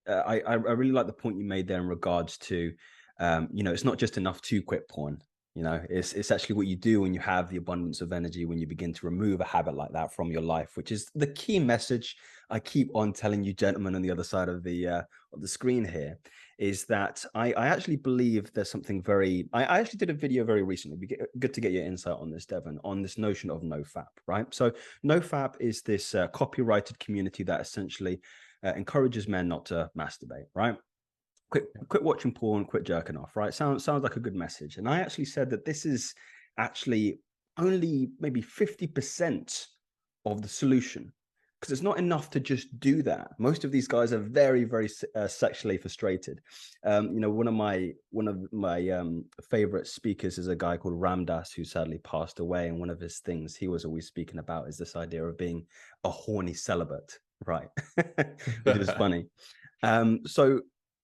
I really like the point you made there in regards to, it's not just enough to quit porn. It's actually what you do when you have the abundance of energy, when you begin to remove a habit like that from your life, which is the key message I keep on telling you, gentlemen, on the other side of the screen here, is that I actually believe there's something very. I actually did a video very recently. Good to get your insight on this, Devon, on this notion of NoFap, right? So NoFap is this copyrighted community that essentially encourages men not to masturbate, right? Quit watching porn, quit jerking off, right? Sounds like a good message. And I actually said that this is actually only maybe 50% of the solution, because it's not enough to just do that. Most of these guys are very, very sexually frustrated. One of my favorite speakers is a guy called Ramdas, who sadly passed away. And one of his things he was always speaking about is this idea of being a horny celibate, right? Which is funny. So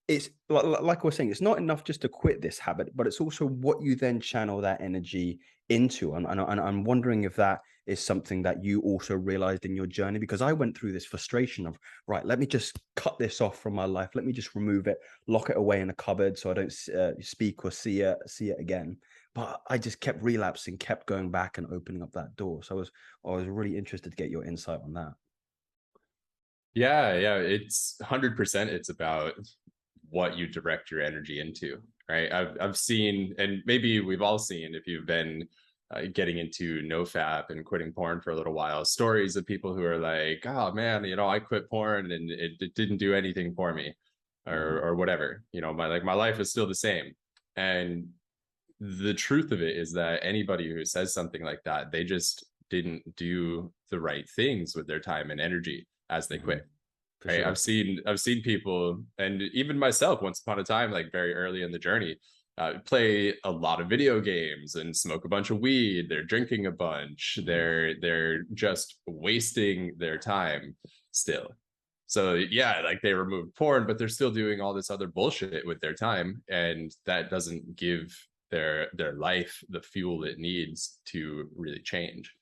it's like I was saying, it's not enough just to quit this habit, but it's also what you then channel that energy into. And I'm wondering if that is something that you also realized in your journey, because I went through this frustration of, right, let me just cut this off from my life. Let me just remove it, lock it away in a cupboard so I don't speak or see it again. But I just kept relapsing, kept going back and opening up that door. So I was really interested to get your insight on that. Yeah, it's 100%. It's about what you direct your energy into, right? I've seen, and maybe we've all seen, if you've been getting into NoFap and quitting porn for a little while, stories of people who are like, oh man, I quit porn and it didn't do anything for me, or whatever. My life is still the same. And the truth of it is that anybody who says something like that, they just didn't do the right things with their time and energy as they quit. For Right. sure. I've seen people, and even myself once upon a time, like very early in the journey, play a lot of video games and smoke a bunch of weed. They're drinking a bunch. They're just wasting their time still. So yeah, like they removed porn, but they're still doing all this other bullshit with their time, and that doesn't give their life the fuel it needs to really change.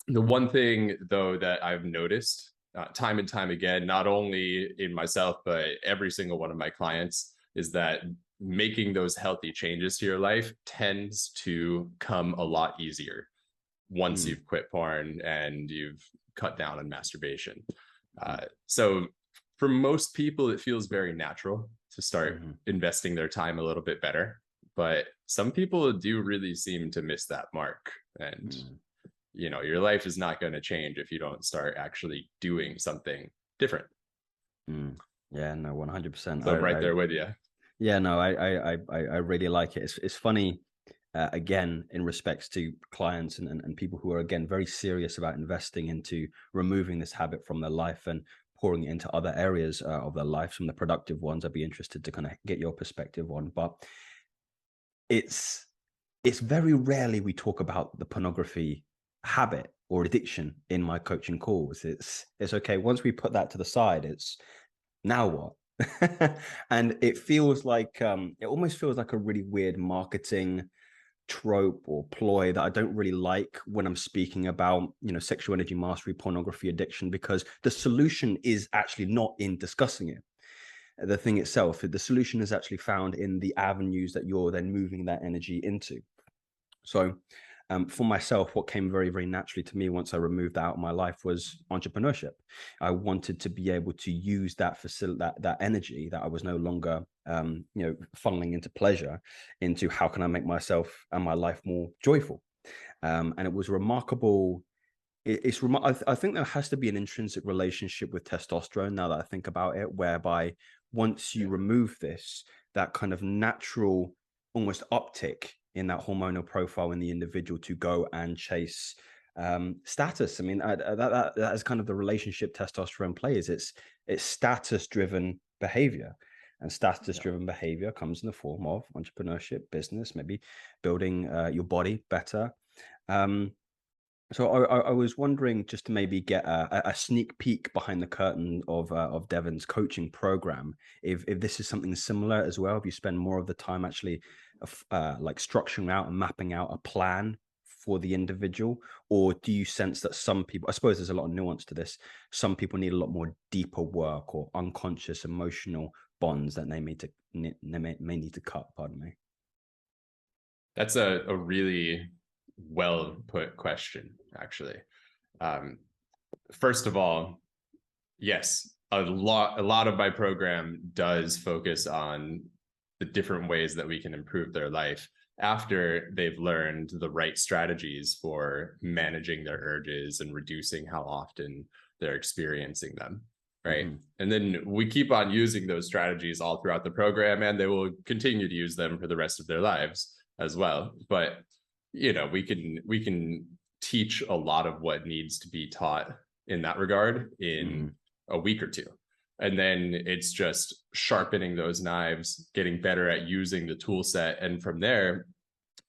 The one thing though that I've noticed time and time again, not only in myself, but every single one of my clients, is that making those healthy changes to your life tends to come a lot easier once you've quit porn and you've cut down on masturbation. So for most people, it feels very natural to start investing their time a little bit better. But some people do really seem to miss that mark. And your life is not going to change if you don't start actually doing something different. Yeah, no, 100%. So I'm right there with you. Yeah, no, I really like it. It's funny, again, in respects to clients and people who are, again, very serious about investing into removing this habit from their life and pouring it into other areas of their life, some of the productive ones. I'd be interested to kind of get your perspective on. But it's very rarely we talk about the pornography habit or addiction in my coaching calls. It's okay. Once we put that to the side, it's now what? And it feels like it almost feels like a really weird marketing trope or ploy that I don't really like when I'm speaking about, sexual energy mastery, pornography addiction, because the solution is actually not in discussing it. The thing itself, the solution is actually found in the avenues that you're then moving that energy into. So for myself, what came very, very naturally to me once I removed that out of my life was entrepreneurship. I wanted to be able to use that that energy that I was no longer, funneling into pleasure, into how can I make myself and my life more joyful. And it was remarkable. I think there has to be an intrinsic relationship with testosterone, now that I think about it, whereby once you remove this, that kind of natural, almost uptick in that hormonal profile in the individual to go and chase status. I mean, that is kind of the relationship testosterone plays. It's status driven behavior, and status driven behavior comes in the form of entrepreneurship, business, maybe building your body better. So I was wondering, just to maybe get a sneak peek behind the curtain of Devon's coaching program, if this is something similar as well. If you spend more of the time actually like structuring out and mapping out a plan for the individual, or do you sense that some people, I suppose there's a lot of nuance to this, some people need a lot more deeper work or unconscious emotional bonds that they may need to cut, pardon me? That's a really well put question, actually. Um, First of all, yes, a lot of my program does focus on the different ways that we can improve their life after they've learned the right strategies for managing their urges and reducing how often they're experiencing them, right? Mm-hmm. And then we keep on using those strategies all throughout the program, and they will continue to use them for the rest of their lives as well. But we can teach a lot of what needs to be taught in that regard in a week or two. And then it's just sharpening those knives, getting better at using the tool set. And from there,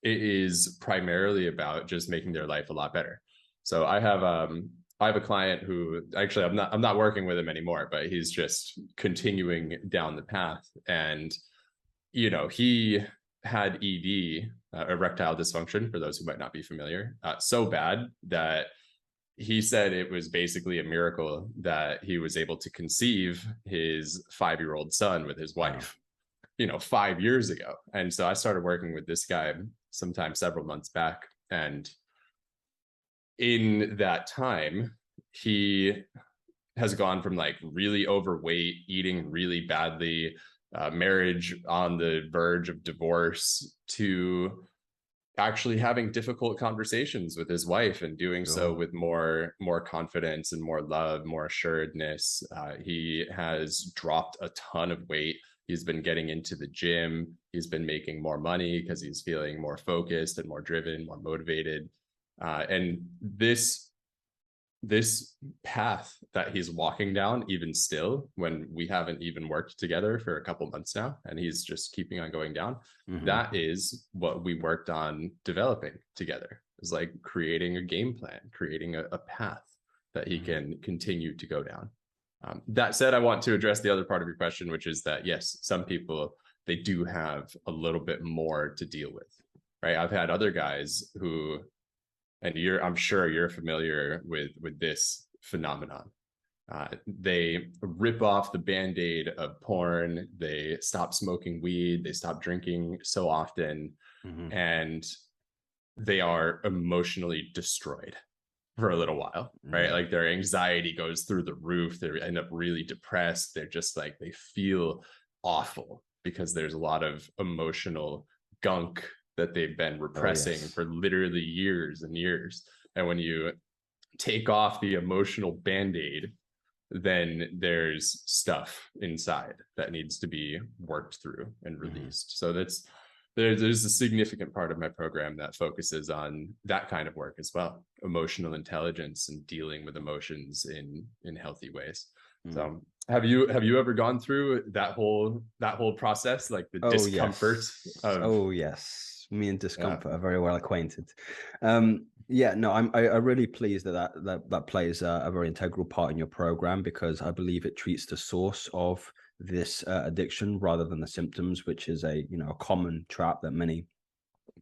it is primarily about just making their life a lot better. So I have a client who actually I'm not working with him anymore, but he's just continuing down the path. And he had ED, erectile dysfunction, for those who might not be familiar, so bad that he said it was basically a miracle that he was able to conceive his 5-year-old son with his wife, 5 years ago. And so I started working with this guy sometime several months back. And in that time, he has gone from like really overweight, eating really badly, marriage on the verge of divorce, to actually having difficult conversations with his wife and doing so with more confidence and more love, more assuredness. He has dropped a ton of weight. He's been getting into the gym. He's been making more money because he's feeling more focused and more driven, more motivated. And this path that he's walking down, even still, when we haven't even worked together for a couple months now, and he's just keeping on going down, that is what we worked on developing together. Is like creating a game plan, creating a path that he can continue to go down. That said, I want to address the other part of your question, which is that yes, some people, they do have a little bit more to deal with, right? I've had other guys who, and I'm sure you're familiar with this phenomenon. They rip off the band-aid of porn. They stop smoking weed. They stop drinking so often, and they are emotionally destroyed for a little while, right? Like their anxiety goes through the roof. They end up really depressed. They're just like, they feel awful because there's a lot of emotional gunk that they've been repressing for literally years and years. And when you take off the emotional band-aid, then there's stuff inside that needs to be worked through and released. So there's a significant part of my program that focuses on that kind of work as well, emotional intelligence and dealing with emotions in healthy ways. So have you ever gone through that whole process, like the discomfort of yes, me and discomfort are very well acquainted. No, I'm really pleased that plays a very integral part in your program, because I believe it treats the source of this addiction rather than the symptoms, which is a common trap that many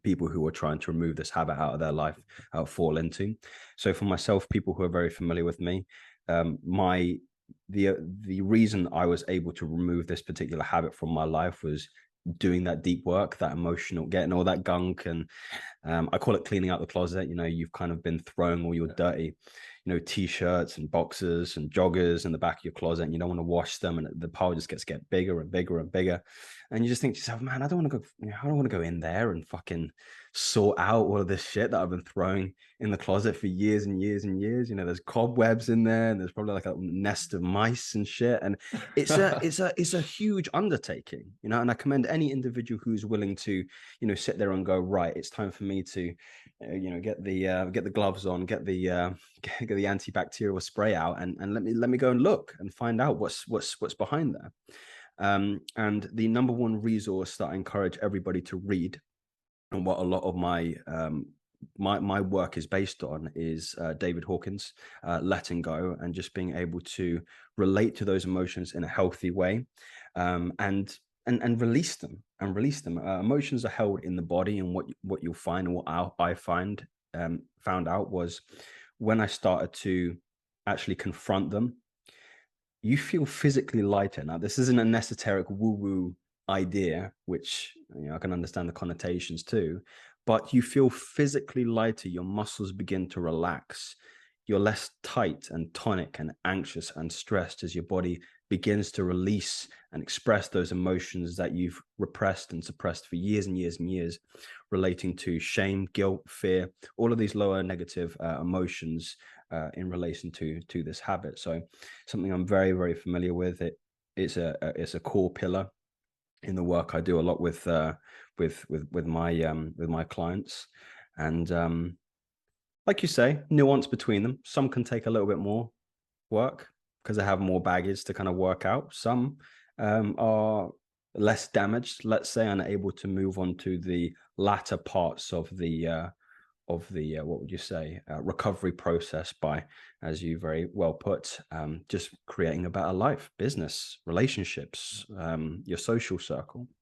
people who are trying to remove this habit out of their life fall into. So for myself, people who are very familiar with me, the reason I was able to remove this particular habit from my life was doing that deep work, that emotional, getting all that gunk, and I call it cleaning out the closet. You've kind of been throwing all your dirty t-shirts and boxers and joggers in the back of your closet, and you don't want to wash them, and the pile just gets bigger and bigger and bigger, and you just think to yourself, man, I don't want to go in there and fucking sort out all of this shit that I've been throwing in the closet for years and years and years. There's cobwebs in there, and there's probably like a nest of mice and shit, and it's a huge undertaking, and I commend any individual who's willing to sit there and go, right, it's time for me to get the gloves on, get the antibacterial spray out, and let me go and look and find out what's behind there. And the number one resource that I encourage everybody to read, and what a lot of my my work is based on, is David Hawkins' Letting Go, and just being able to relate to those emotions in a healthy way, and release them. Emotions are held in the body, and what you'll find, and what I find found out was when I started to actually confront them, you feel physically lighter. Now, this isn't an esoteric woo-woo idea, which I can understand the connotations too, but you feel physically lighter. Your muscles begin to relax. You're less tight and tonic and anxious and stressed as your body begins to release and express those emotions that you've repressed and suppressed for years and years and years, relating to shame, guilt, fear, all of these lower negative emotions in relation to this habit. So something I'm very, very familiar with. It's a core pillar in the work I do a lot with my clients. And like you say, nuance between them. Some can take a little bit more work because they have more baggage to kind of work out. Some are less damaged, let's say, and are able to move on to the latter parts of the what would you say, recovery process by, as you very well put, just creating a better life, business, relationships, your social circle.